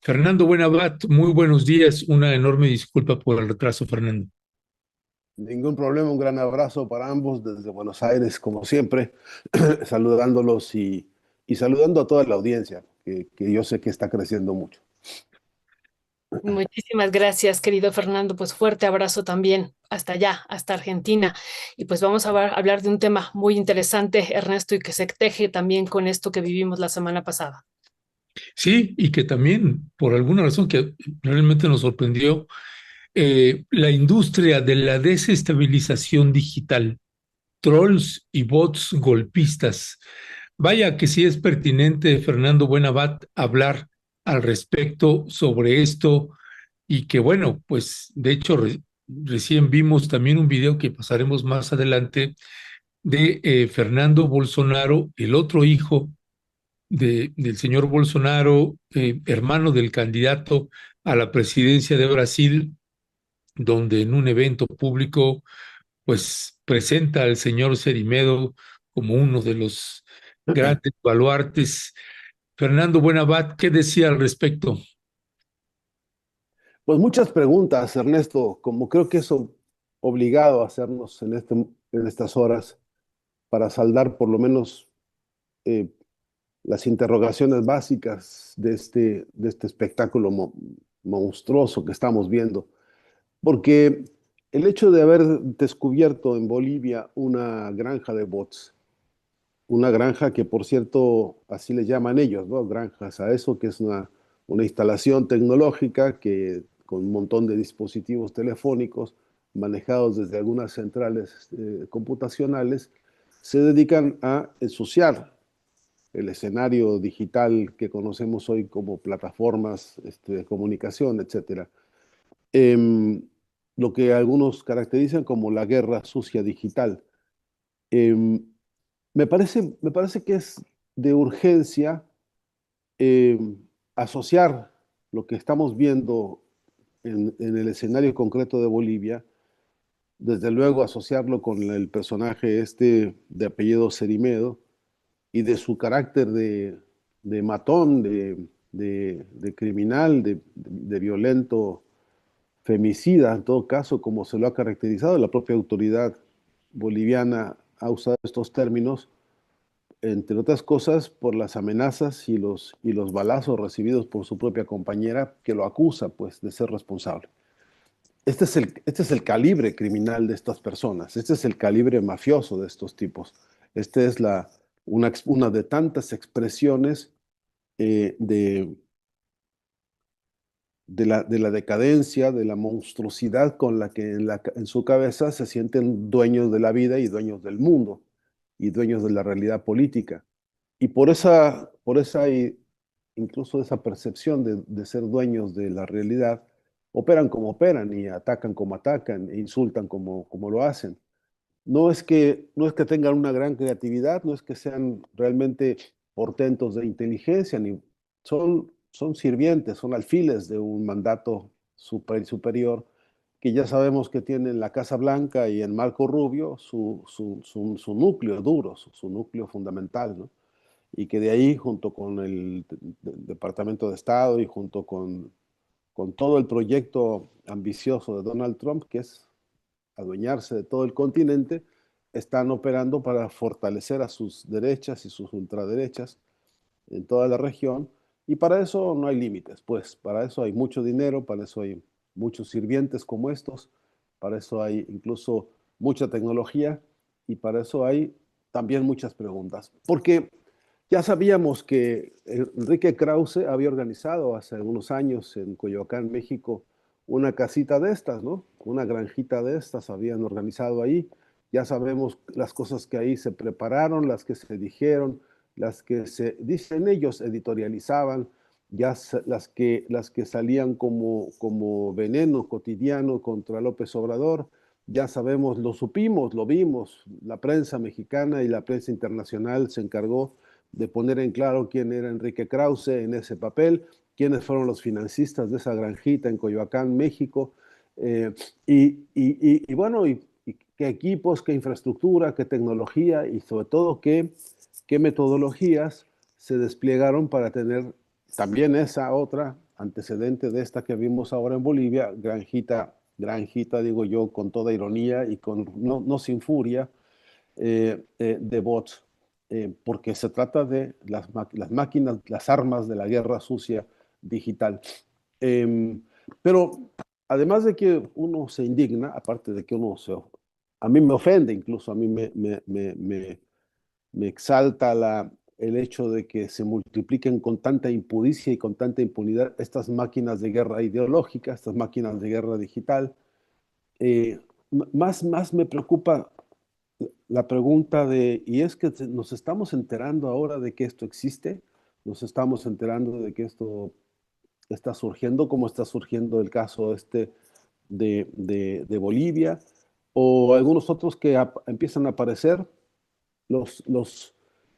Fernando Buenavat, muy buenos días. Una enorme disculpa por el retraso, Fernando. Ningún problema, un gran abrazo para ambos desde Buenos Aires, como siempre, saludándolos y saludando a toda la audiencia, que yo sé que está creciendo mucho. Muchísimas gracias, querido Fernando. Pues fuerte abrazo también hasta allá, hasta Argentina. Y pues vamos a hablar de un tema muy interesante, Ernesto, y que se teje también con esto que vivimos la semana pasada. Sí, y que también, por alguna razón que realmente nos sorprendió, la industria de la desestabilización digital, trolls y bots golpistas. Vaya que sí es pertinente, Fernando Buenavat, hablar al respecto sobre esto y que bueno, pues de hecho recién vimos también un video que pasaremos más adelante de Fernando Bolsonaro, el otro hijo del señor Bolsonaro, hermano del candidato a la presidencia de Brasil, donde en un evento público, pues presenta al señor Cerimedo como uno de los grandes baluartes. Fernando Buenavat, ¿qué decía al respecto? Pues muchas preguntas, Ernesto, como creo que es obligado a hacernos en estas horas para saldar por lo menos eh, las interrogaciones básicas de este espectáculo monstruoso que estamos viendo. Porque el hecho de haber descubierto en Bolivia una granja de bots, una granja que por cierto así le llaman ellos, ¿no? Granjas a eso, que es una instalación tecnológica que con un montón de dispositivos telefónicos manejados desde algunas centrales computacionales, se dedican a ensuciar el escenario digital que conocemos hoy como plataformas de comunicación, etcétera. Em, lo que algunos caracterizan como la guerra sucia digital. Em, me parece que es de urgencia asociar lo que estamos viendo en el escenario concreto de Bolivia, desde luego asociarlo con el personaje este de apellido Cerimedo y de su carácter de matón, de criminal, de violento femicida, en todo caso, como se lo ha caracterizado. La propia autoridad boliviana ha usado estos términos, entre otras cosas, por las amenazas y los balazos recibidos por su propia compañera, que lo acusa, pues, de ser responsable. Este es el calibre criminal de estas personas, este es el calibre mafioso de estos tipos. Esta es una de tantas expresiones de de la decadencia, de la monstruosidad con la que en su cabeza se sienten dueños de la vida y dueños del mundo y dueños de la realidad política. Y por esa incluso esa percepción de ser dueños de la realidad, operan como operan y atacan como atacan e insultan como lo hacen. No es que tengan una gran creatividad, no es que sean realmente portentos de inteligencia, ni son sirvientes, son alfiles de un mandato superior, que ya sabemos que tiene en la Casa Blanca y en Marco Rubio su núcleo duro, su núcleo fundamental, ¿no? Y que de ahí, junto con el Departamento de Estado y junto con todo el proyecto ambicioso de Donald Trump, que es adueñarse de todo el continente, están operando para fortalecer a sus derechas y sus ultraderechas en toda la región. Y para eso no hay límites, pues para eso hay mucho dinero, para eso hay muchos sirvientes como estos, para eso hay incluso mucha tecnología y para eso hay también muchas preguntas. Porque ya sabíamos que Enrique Krause había organizado hace algunos años en Coyoacán, México, una casita de estas, ¿no? Una granjita de estas habían organizado ahí. Ya sabemos las cosas que ahí se prepararon, las que se dijeron, las que se, dicen ellos, editorializaban, las que salían como veneno cotidiano contra López Obrador. Ya sabemos, lo supimos, lo vimos, la prensa mexicana y la prensa internacional se encargó de poner en claro quién era Enrique Krause en ese papel, quiénes fueron los financistas de esa granjita en Coyoacán, México, eh, y bueno, y qué equipos, qué infraestructura, qué tecnología y sobre todo qué metodologías se desplegaron para tener también esa otra antecedente de esta que vimos ahora en Bolivia, granjita, granjita, digo yo, con toda ironía y con, no sin furia, de bots, porque se trata de las máquinas, las armas de la guerra sucia digital. Em, pero además de que uno se indigna, aparte de que a mí me ofende incluso, a mí me exalta el hecho de que se multipliquen con tanta impudicia y con tanta impunidad estas máquinas de guerra ideológica, estas máquinas de guerra digital. Eh, más me preocupa la pregunta y es que nos estamos enterando ahora de que esto existe, nos estamos enterando de que esto está surgiendo, como está surgiendo el caso de Bolivia, o algunos otros que empiezan a aparecer, los, los,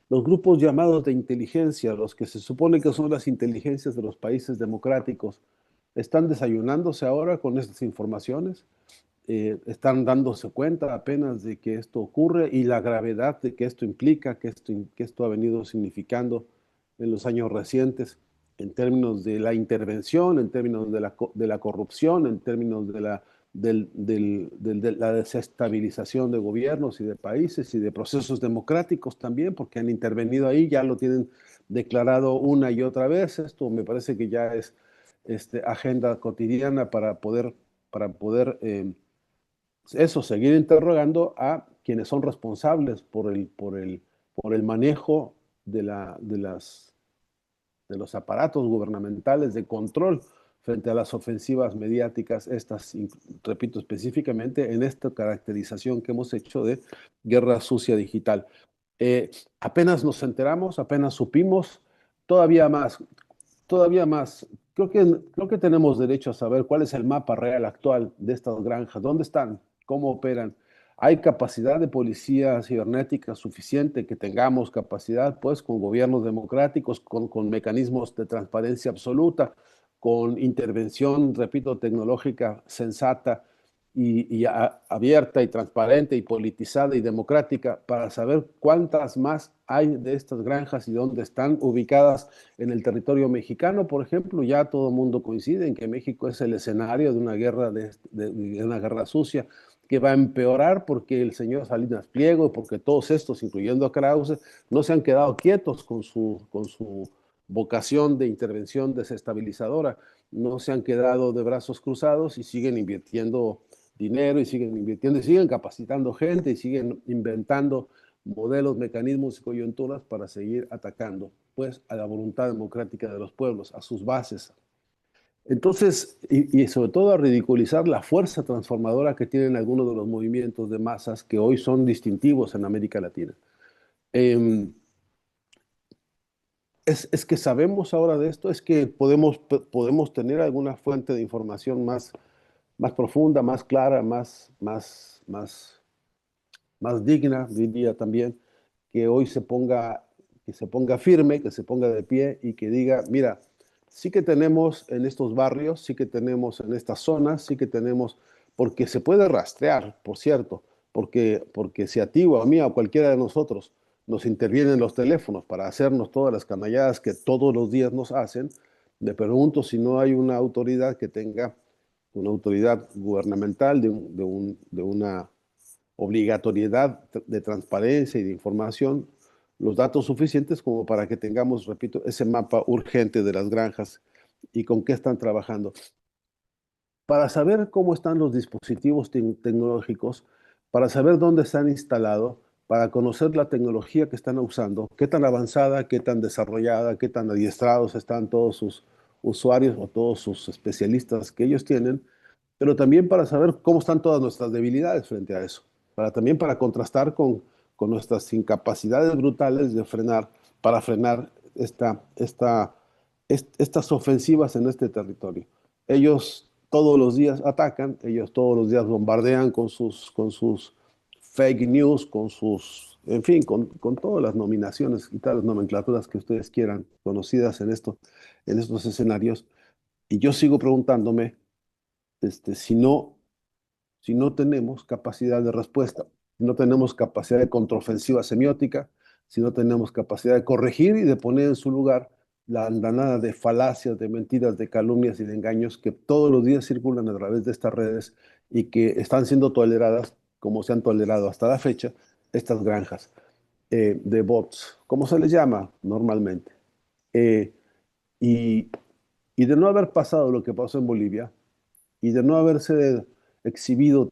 los grupos llamados de inteligencia, los que se supone que son las inteligencias de los países democráticos, están desayunándose ahora con estas informaciones, están dándose cuenta apenas de que esto ocurre y la gravedad de que esto implica, que esto ha venido significando en los años recientes en términos de la intervención, en términos de la corrupción, en términos de la desestabilización de gobiernos y de países y de procesos democráticos también, porque han intervenido ahí, ya lo tienen declarado una y otra vez. Esto me parece que ya es agenda cotidiana para poder eso, seguir interrogando a quienes son responsables por el manejo de los aparatos gubernamentales de control frente a las ofensivas mediáticas, estas, repito, específicamente en esta caracterización que hemos hecho de guerra sucia digital. Apenas nos enteramos, apenas supimos, todavía más, todavía más. Creo que tenemos derecho a saber cuál es el mapa real actual de estas granjas, dónde están, cómo operan. ¿Hay capacidad de policía cibernética suficiente, que tengamos capacidad, pues, con gobiernos democráticos, con mecanismos de transparencia absoluta, con intervención, repito, tecnológica sensata y abierta y transparente y politizada y democrática para saber cuántas más hay de estas granjas y dónde están ubicadas en el territorio mexicano? Por ejemplo, ya todo el mundo coincide en que México es el escenario de una guerra, de una guerra sucia que va a empeorar porque el señor Salinas Pliego, porque todos estos, incluyendo a Krause, no se han quedado quietos con su vocación de intervención desestabilizadora, no se han quedado de brazos cruzados y siguen invirtiendo dinero y siguen invirtiendo y siguen capacitando gente y siguen inventando modelos, mecanismos y coyunturas para seguir atacando, pues, a la voluntad democrática de los pueblos, a sus bases. Entonces, y sobre todo a ridiculizar la fuerza transformadora que tienen algunos de los movimientos de masas que hoy son distintivos en América Latina. Eh, es que sabemos ahora de esto, es que podemos tener alguna fuente de información más profunda, más clara, más digna, diría también, que hoy que se ponga firme, que se ponga de pie y que diga, mira, sí que tenemos en estos barrios, sí que tenemos en estas zonas, sí que tenemos, porque se puede rastrear, por cierto, porque si a ti o a mí o a cualquiera de nosotros nos intervienen los teléfonos para hacernos todas las canalladas que todos los días nos hacen, me pregunto si no hay una autoridad que tenga una autoridad gubernamental de una obligatoriedad de transparencia y de información, los datos suficientes como para que tengamos, repito, ese mapa urgente de las granjas y con qué están trabajando. Para saber cómo están los dispositivos tecnológicos, para saber dónde están instalados, para conocer la tecnología que están usando, qué tan avanzada, qué tan desarrollada, qué tan adiestrados están todos sus usuarios o todos sus especialistas que ellos tienen, pero también para saber cómo están todas nuestras debilidades frente a eso, también para contrastar con nuestras incapacidades brutales de para frenar estas ofensivas en este territorio. Ellos todos los días atacan, ellos todos los días bombardean con sus fake news, en fin, con todas las nominaciones y todas las nomenclaturas que ustedes quieran, conocidas en estos escenarios. Y yo sigo preguntándome, si no tenemos capacidad de respuesta, si no tenemos capacidad de contraofensiva semiótica, si no tenemos capacidad de corregir y de poner en su lugar la andanada de falacias, de mentiras, de calumnias y de engaños que todos los días circulan a través de estas redes y que están siendo toleradas, como se han tolerado hasta la fecha, estas granjas de bots, como se les llama normalmente. Eh, y, y de no haber pasado lo que pasó en Bolivia, y de no haberse exhibido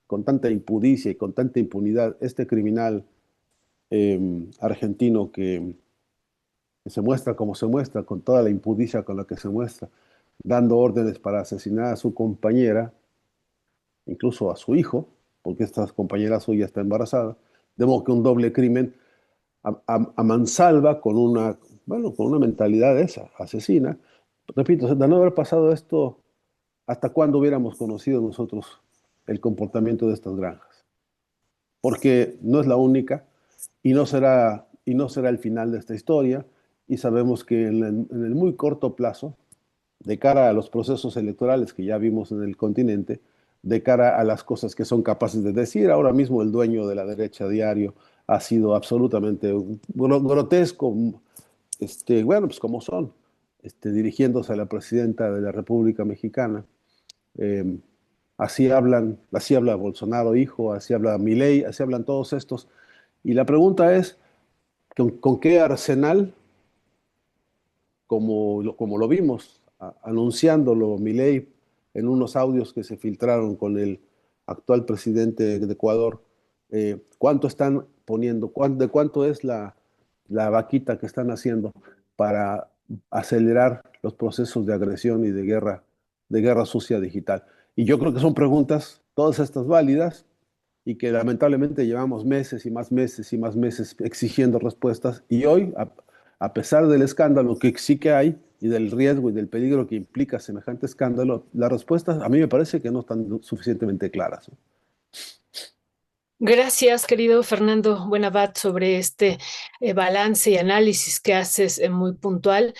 con tanta impudicia y con tanta impunidad este criminal argentino que se muestra como se muestra, con toda la impudicia con la que se muestra, dando órdenes para asesinar a su compañera, incluso a su hijo, porque esta compañera suya está embarazada, de modo que un doble crimen a mansalva con una, bueno, con una mentalidad esa, asesina. Repito, de no haber pasado esto, ¿hasta cuándo hubiéramos conocido nosotros el comportamiento de estas granjas? Porque no es la única y no será el final de esta historia, y sabemos que en el muy corto plazo, de cara a los procesos electorales que ya vimos en el continente, de cara a las cosas que son capaces de decir, ahora mismo el dueño de la derecha diario ha sido absolutamente grotesco, bueno, pues como son, dirigiéndose a la presidenta de la República Mexicana. Eh, así habla Bolsonaro hijo, así habla Milei, así hablan todos estos. Y la pregunta es, con qué arsenal, como lo vimos anunciándolo Milei en unos audios que se filtraron con el actual presidente de Ecuador, cuánto están poniendo, de cuánto es la vaquita que están haciendo para acelerar los procesos de agresión y de guerra sucia digital. Y yo creo que son preguntas, todas estas válidas, y que lamentablemente llevamos meses y más meses y más meses exigiendo respuestas. Y hoy, a pesar del escándalo que sí que hay y del riesgo y del peligro que implica semejante escándalo, las respuestas a mí me parece que no están suficientemente claras. Gracias, querido Fernando Buenavat, sobre este balance y análisis que haces muy puntual.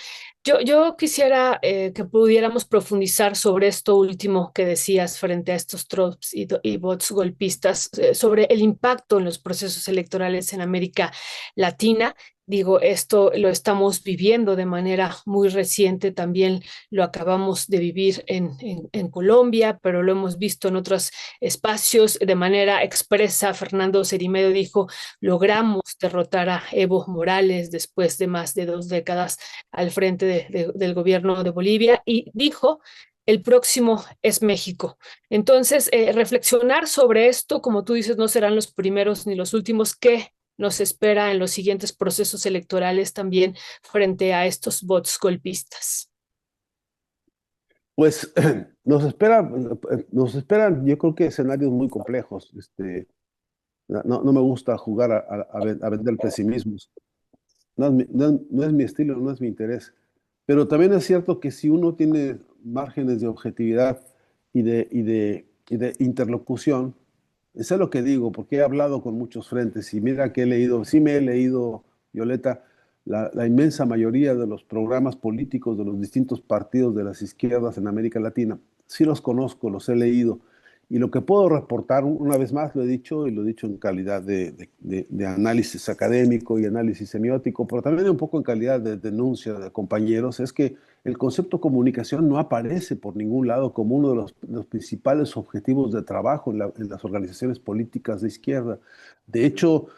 Yo quisiera que pudiéramos profundizar sobre esto último que decías frente a estos trolls y bots golpistas, sobre el impacto en los procesos electorales en América Latina. Digo, esto lo estamos viviendo de manera muy reciente, también lo acabamos de vivir en Colombia, pero lo hemos visto en otros espacios de manera expresa. Fernando Cerimedo dijo, logramos derrotar a Evo Morales después de más de 2 décadas al frente del gobierno de Bolivia y dijo, el próximo es México. Entonces, reflexionar sobre esto, como tú dices, no serán los primeros ni los últimos. ¿Qué nos espera en los siguientes procesos electorales también frente a estos bots golpistas? Pues nos esperan, yo creo que escenarios muy complejos. No me gusta jugar a vender pesimismos. No es mi estilo, no es mi interés. Pero también es cierto que si uno tiene márgenes de objetividad y de interlocución, eso es lo que digo, porque he hablado con muchos frentes y mira que he leído, sí me he leído, Violeta, la inmensa mayoría de los programas políticos de los distintos partidos de las izquierdas en América Latina. Sí los conozco, los he leído. Y lo que puedo reportar, una vez más lo he dicho, y lo he dicho en calidad de análisis académico y análisis semiótico, pero también un poco en calidad de denuncia de compañeros, es que el concepto comunicación no aparece por ningún lado como uno de los principales objetivos de trabajo en las organizaciones políticas de izquierda. De hecho,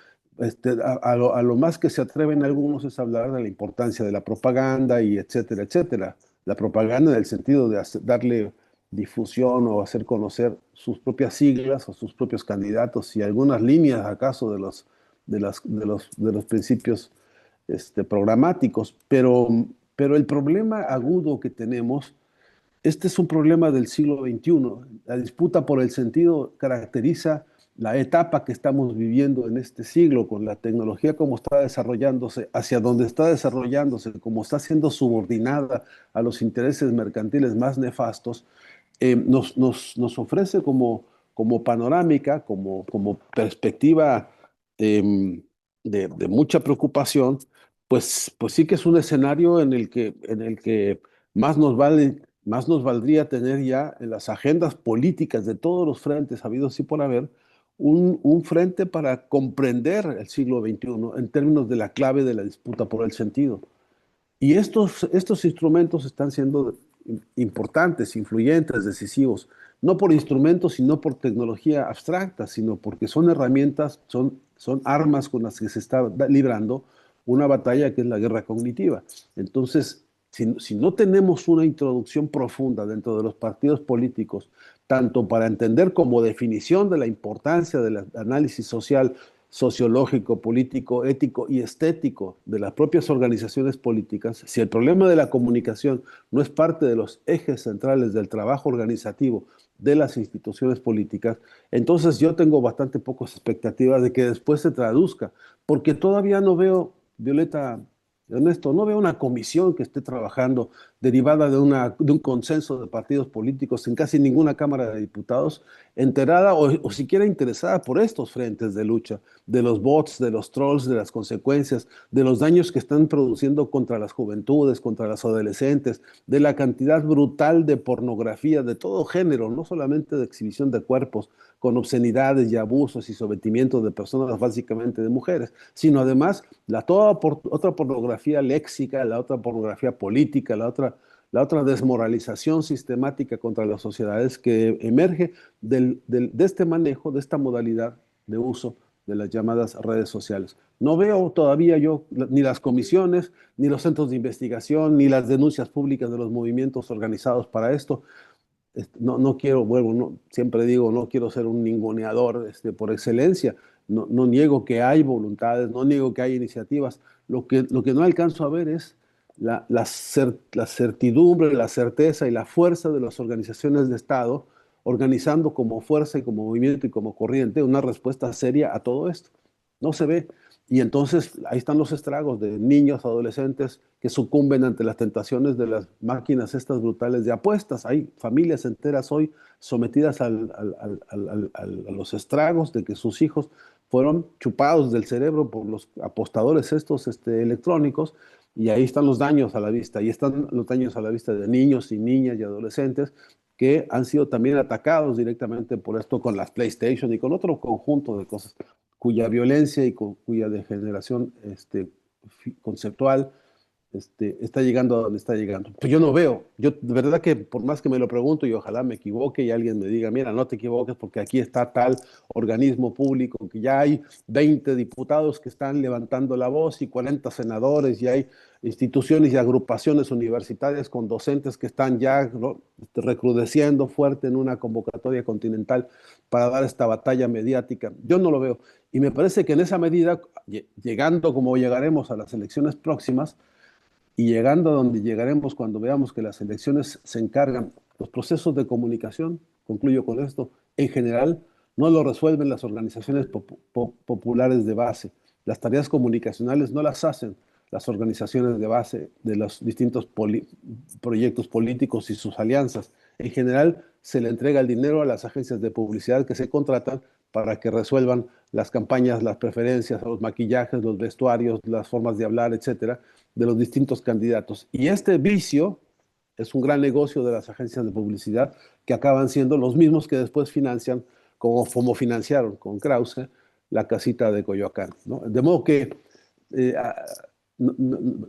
a lo más que se atreven algunos es hablar de la importancia de la propaganda y etcétera, etcétera. La propaganda en el sentido de darle difusión o hacer conocer sus propias siglas o sus propios candidatos y algunas líneas acaso de los principios programáticos. Pero el problema agudo que tenemos, este es un problema del siglo XXI. La disputa por el sentido caracteriza la etapa que estamos viviendo en este siglo, con la tecnología como está desarrollándose, hacia donde está desarrollándose, como está siendo subordinada a los intereses mercantiles más nefastos. Nos ofrece como panorámica, como perspectiva de mucha preocupación, pues sí que es un escenario en el que más nos valdría tener ya en las agendas políticas de todos los frentes habidos y por haber un frente para comprender el siglo XXI en términos de la clave de la disputa por el sentido. Y estos instrumentos están siendo importantes, influyentes, decisivos, no por instrumentos, sino por tecnología abstracta, sino porque son herramientas, son armas con las que se está librando una batalla que es la guerra cognitiva. Entonces, si no tenemos una introducción profunda dentro de los partidos políticos, tanto para entender como definición de la importancia del análisis social, sociológico, político, ético y estético de las propias organizaciones políticas, si el problema de la comunicación no es parte de los ejes centrales del trabajo organizativo de las instituciones políticas, entonces yo tengo bastante pocas expectativas de que después se traduzca, porque todavía no veo, Violeta, Ernesto, no veo una comisión que esté trabajando derivada de un consenso de partidos políticos en casi ninguna Cámara de Diputados enterada o siquiera interesada por estos frentes de lucha, de los bots, de los trolls, de las consecuencias, de los daños que están produciendo contra las juventudes, contra las adolescentes, de la cantidad brutal de pornografía de todo género, no solamente de exhibición de cuerpos, con obscenidades y abusos y sometimientos de personas, básicamente de mujeres, sino además otra pornografía léxica, la otra pornografía política, la otra desmoralización sistemática contra las sociedades que emerge de este manejo, de esta modalidad de uso de las llamadas redes sociales. No veo todavía yo ni las comisiones, ni los centros de investigación, ni las denuncias públicas de los movimientos organizados para esto. No quiero, bueno, siempre digo, no quiero ser un ninguneador por excelencia. No niego que hay voluntades, no niego que hay iniciativas. Lo que no alcanzo a ver es la certidumbre, la certeza y la fuerza de las organizaciones de Estado organizando como fuerza y como movimiento y como corriente una respuesta seria a todo esto. No se ve. Y entonces ahí están los estragos de niños, adolescentes que sucumben ante las tentaciones de las máquinas estas brutales de apuestas. Hay familias enteras hoy sometidas a los estragos de que sus hijos fueron chupados del cerebro por los apostadores estos electrónicos, y ahí están los daños a la vista, y están los daños a la vista de niños y niñas y adolescentes que han sido también atacados directamente por esto con las PlayStation y con otro conjunto de cosas cuya violencia y cuya degeneración conceptual está llegando a donde está llegando. Pues yo no veo, yo de verdad que por más que me lo pregunto y ojalá me equivoque y alguien me diga, mira, no te equivoques porque aquí está tal organismo público, que ya hay 20 diputados que están levantando la voz y 40 senadores y hay instituciones y agrupaciones universitarias con docentes que están ya, ¿no?, recrudeciendo fuerte en una convocatoria continental para dar esta batalla mediática. Yo no lo veo. Y me parece que en esa medida, llegando como llegaremos a las elecciones próximas, y llegando a donde llegaremos cuando veamos que las elecciones se encargan, los procesos de comunicación, concluyo con esto, en general no lo resuelven las organizaciones populares de base. Las tareas comunicacionales no las hacen las organizaciones de base de los distintos proyectos políticos y sus alianzas. En general se le entrega el dinero a las agencias de publicidad que se contratan para que resuelvan las campañas, las preferencias, los maquillajes, los vestuarios, las formas de hablar, etcétera, de los distintos candidatos. Y este vicio es un gran negocio de las agencias de publicidad que acaban siendo los mismos que después financian, como financiaron con Krause, la casita de Coyoacán, ¿no? De modo que eh, no, no,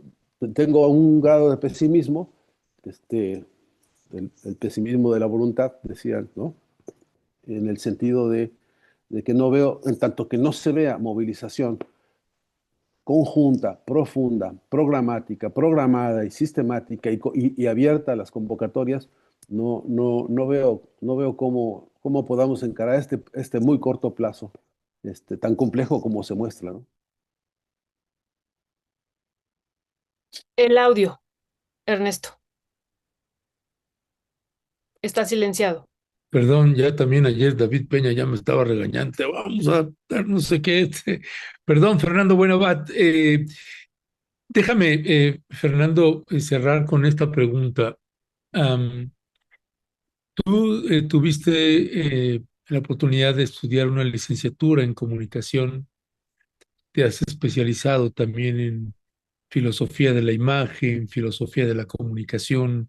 tengo un grado de pesimismo, el pesimismo de la voluntad, decían, ¿no? En el sentido de que no veo, en tanto que no se vea movilización conjunta, profunda, programática, programada y sistemática y abierta a las convocatorias, no veo cómo podamos encarar este muy corto plazo, tan complejo como se muestra, ¿no? El audio, Ernesto, está silenciado. Perdón, ya también ayer David Peña ya me estaba regañando. Vamos a dar no sé qué. Perdón, Fernando Buenavat. Déjame, Fernando, cerrar con esta pregunta. Am, Tú tuviste la oportunidad de estudiar una licenciatura en comunicación, te has especializado también en filosofía de la imagen, filosofía de la comunicación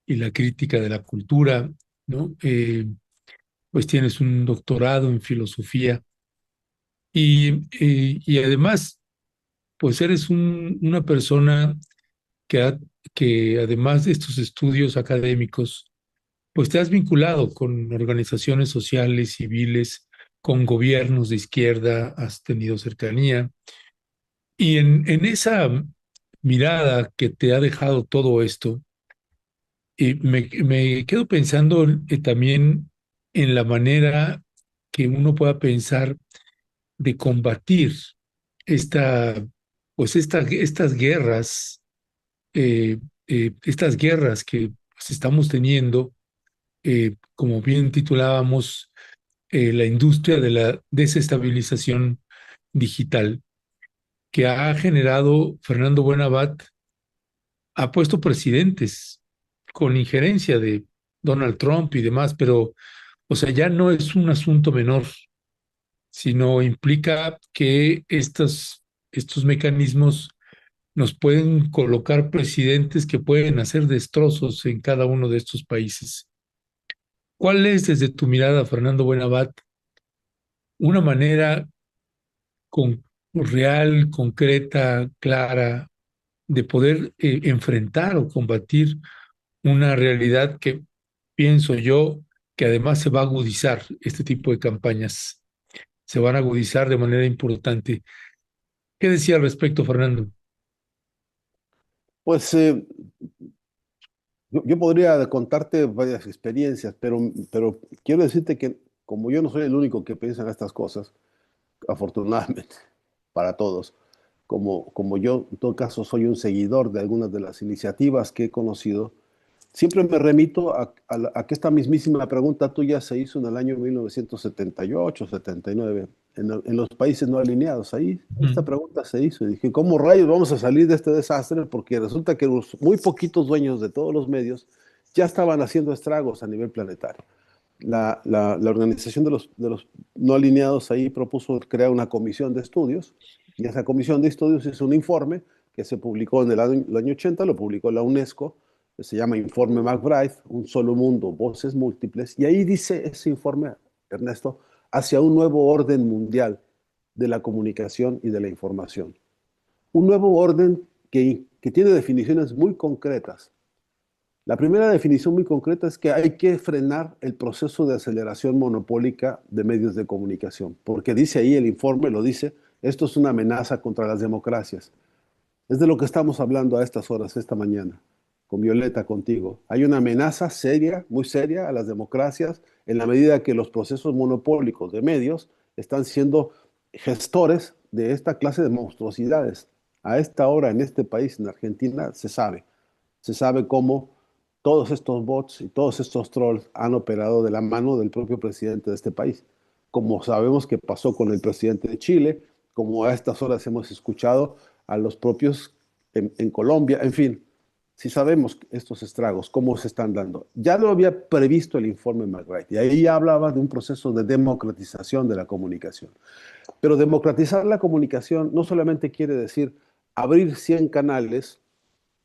y la crítica de la cultura, ¿no? Pues tienes un doctorado en filosofía y además, pues eres una persona que, que además de estos estudios académicos, pues te has vinculado con organizaciones sociales, civiles, con gobiernos de izquierda, has tenido cercanía. Y en esa mirada que te ha dejado todo esto, me quedo pensando también en la manera que uno pueda pensar de combatir esta, pues estas guerras que pues, estamos teniendo, como bien titulábamos, la industria de la desestabilización digital, que ha generado Fernando Buenavat, ha puesto presidentes con injerencia de Donald Trump y demás, pero, o sea, ya no es un asunto menor, sino implica que estos mecanismos nos pueden colocar presidentes que pueden hacer destrozos en cada uno de estos países. ¿Cuál es, desde tu mirada, Fernando Buenavat, una manera real, concreta, clara, de poder enfrentar o combatir una realidad que pienso yo que además se va a agudizar? Este tipo de campañas se van a agudizar de manera importante. ¿Qué decía al respecto, Fernando? Pues yo podría contarte varias experiencias, pero quiero decirte que como yo no soy el único que piensa en estas cosas, afortunadamente para todos, como yo en todo caso soy un seguidor de algunas de las iniciativas que he conocido, siempre me remito a que esta mismísima pregunta tuya se hizo en el año 1978, 79, en los países no alineados. Ahí esta Mm. pregunta se hizo y dije, ¿cómo rayos vamos a salir de este desastre? Porque resulta que los muy poquitos dueños de todos los medios ya estaban haciendo estragos a nivel planetario. La organización de los no alineados ahí propuso crear una comisión de estudios y esa comisión de estudios hizo un informe que se publicó en el año 80, lo publicó la UNESCO, que se llama Informe McBride, Un solo mundo, voces múltiples, y ahí dice ese informe, Ernesto, hacia un nuevo orden mundial de la comunicación y de la información. Un nuevo orden que tiene definiciones muy concretas. La primera definición muy concreta es que hay que frenar el proceso de aceleración monopólica de medios de comunicación, porque dice ahí el informe, lo dice, esto es una amenaza contra las democracias. Es de lo que estamos hablando a estas horas, esta mañana, con Violeta, contigo. Hay una amenaza seria, muy seria, a las democracias en la medida que los procesos monopólicos de medios están siendo gestores de esta clase de monstruosidades. A esta hora, en este país, en Argentina, se sabe cómo todos estos bots y todos estos trolls han operado de la mano del propio presidente de este país. Como sabemos que pasó con el presidente de Chile, como a estas horas hemos escuchado a los propios en Colombia, en fin, si sabemos estos estragos, cómo se están dando. Ya lo había previsto el informe McBride y ahí hablaba de un proceso de democratización de la comunicación. Pero democratizar la comunicación no solamente quiere decir abrir 100 canales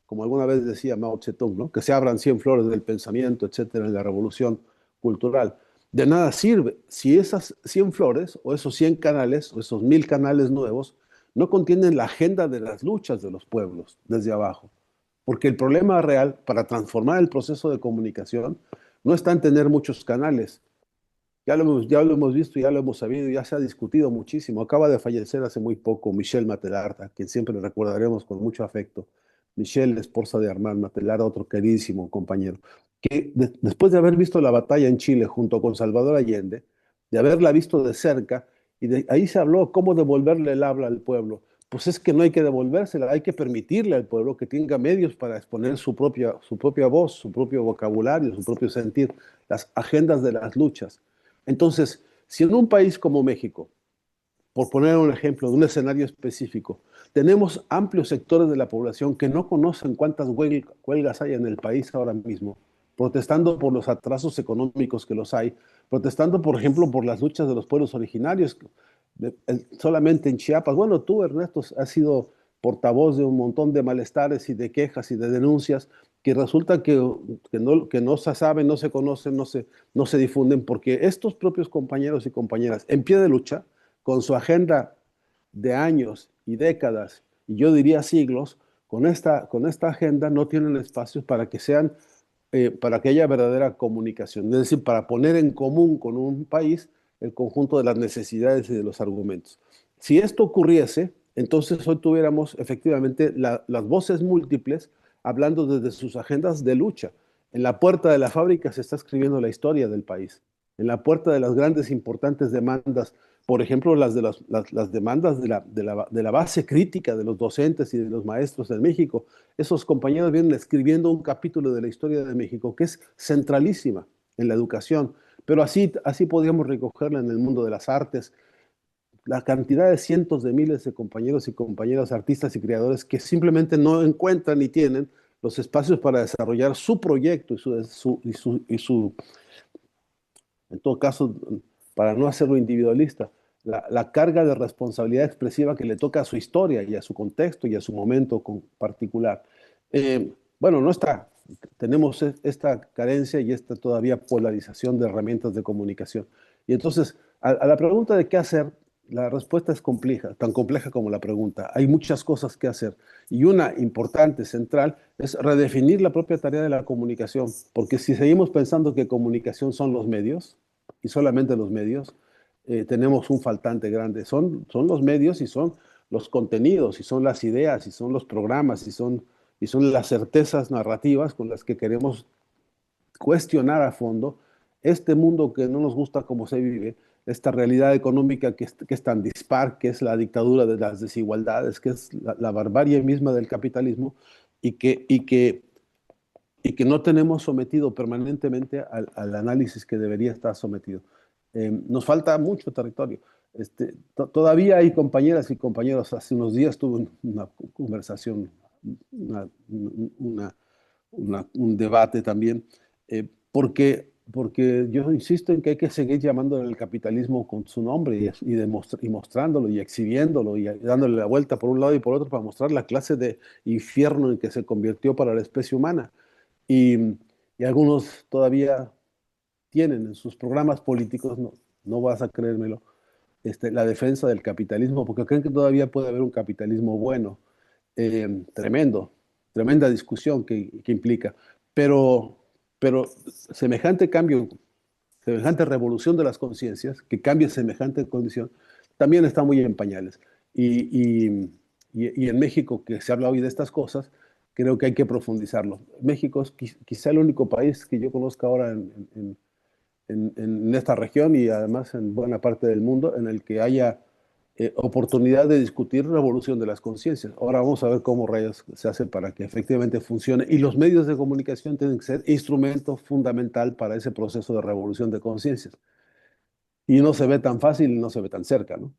como alguna vez decía Mao Zedong, ¿no? Que se abran 100 flores del pensamiento, etcétera, en la revolución cultural. De nada sirve si esas 100 flores o esos 100 canales o esos 1000 canales nuevos no contienen la agenda de las luchas de los pueblos desde abajo. Porque el problema real para transformar el proceso de comunicación no está en tener muchos canales. Ya lo hemos visto, ya lo hemos sabido, ya se ha discutido muchísimo. Acaba de fallecer hace muy poco Michel Matelarta, quien siempre recordaremos con mucho afecto. Michelle, esposa de Armand Matelarta, otro queridísimo compañero, que después de haber visto la batalla en Chile junto con Salvador Allende, de haberla visto de cerca, y de ahí se habló cómo devolverle el habla al pueblo. Pues es que no hay que devolvérsela, hay que permitirle al pueblo que tenga medios para exponer su propia voz, su propio vocabulario, su propio sentir, las agendas de las luchas. Entonces, si en un país como México, por poner un ejemplo de un escenario específico, tenemos amplios sectores de la población que no conocen cuántas huelgas hay en el país ahora mismo, protestando por los atrasos económicos que los hay, protestando, por ejemplo, por las luchas de los pueblos originarios, solamente en Chiapas. Bueno, tú, Ernesto, has sido portavoz de un montón de malestares y de quejas y de denuncias que resulta que no se saben, no se conocen, no se difunden, porque estos propios compañeros y compañeras en pie de lucha, con su agenda de años y décadas, y yo diría siglos, con esta agenda no tienen espacios para que sean, para que haya verdadera comunicación, es decir, para poner en común con un país el conjunto de las necesidades y de los argumentos. Si esto ocurriese, entonces hoy tuviéramos efectivamente las voces múltiples hablando desde sus agendas de lucha. En la puerta de la fábrica se está escribiendo la historia del país. En la puerta de las grandes importantes demandas, por ejemplo, las demandas de la base crítica de los docentes y de los maestros en México. Esos compañeros vienen escribiendo un capítulo de la historia de México que es centralísima en la educación, pero así podríamos recogerla en el mundo de las artes, la cantidad de cientos de miles de compañeros y compañeras artistas y creadores que simplemente no encuentran ni tienen los espacios para desarrollar su proyecto y su en todo caso, para no hacerlo individualista, la carga de responsabilidad expresiva que le toca a su historia y a su contexto y a su momento particular. Bueno, no está. Tenemos esta carencia y esta todavía polarización de herramientas de comunicación. Y entonces, a la pregunta de qué hacer, la respuesta es compleja, tan compleja como la pregunta. Hay muchas cosas que hacer. Y una importante, central, es redefinir la propia tarea de la comunicación. Porque si seguimos pensando que comunicación son los medios, y solamente los medios, tenemos un faltante grande. Son los medios y son los contenidos, y son las ideas, y son los programas, y son las certezas narrativas con las que queremos cuestionar a fondo este mundo que no nos gusta cómo se vive, esta realidad económica que es tan dispar, que es la dictadura de las desigualdades, que es la barbarie misma del capitalismo, y que no tenemos sometido permanentemente al análisis que debería estar sometido. Nos falta mucho territorio. Todavía hay compañeras y compañeros. Hace unos días tuve una conversación, una, una, un debate también, porque yo insisto en que hay que seguir llamando al capitalismo con su nombre y mostrándolo y exhibiéndolo y dándole la vuelta por un lado y por otro para mostrar la clase de infierno en que se convirtió para la especie humana. Y, y algunos todavía tienen en sus programas políticos, no vas a creérmelo, la defensa del capitalismo, porque creen que todavía puede haber un capitalismo bueno, tremendo, tremenda discusión que implica. Pero, pero semejante cambio, semejante revolución de las conciencias, que cambie semejante condición, también está muy en pañales. Y en México, que se habla hoy de estas cosas, creo que hay que profundizarlo. México es quizá el único país que yo conozco ahora en esta región y además en buena parte del mundo en el que haya oportunidad de discutir revolución de las conciencias. Ahora vamos a ver cómo rayos se hace para que efectivamente funcione. Y los medios de comunicación tienen que ser instrumento fundamental para ese proceso de revolución de conciencias. Y no se ve tan fácil y no se ve tan cerca, ¿no?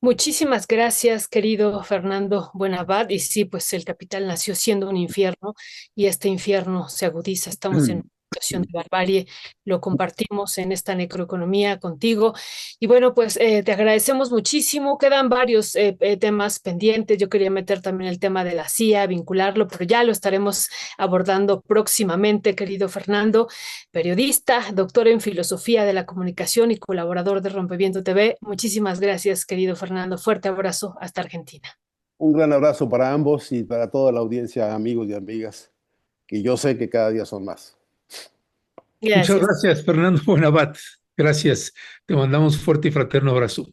Muchísimas gracias, querido Fernando Buenabad. Y sí, pues el capital nació siendo un infierno y este infierno se agudiza. Estamos en una situación de barbarie, lo compartimos en esta necroeconomía contigo. Y bueno, pues te agradecemos muchísimo. Quedan varios temas pendientes. Yo quería meter también el tema de la CIA, vincularlo, pero ya lo estaremos abordando próximamente, querido Fernando, periodista, doctor en filosofía de la comunicación y colaborador de Rompeviento TV. Muchísimas gracias, querido Fernando. Fuerte abrazo hasta Argentina. Un gran abrazo para ambos y para toda la audiencia, amigos y amigas, que yo sé que cada día son más. Muchas Gracias. gracias, Fernando Buenabat. Gracias. Te mandamos fuerte y fraterno abrazo.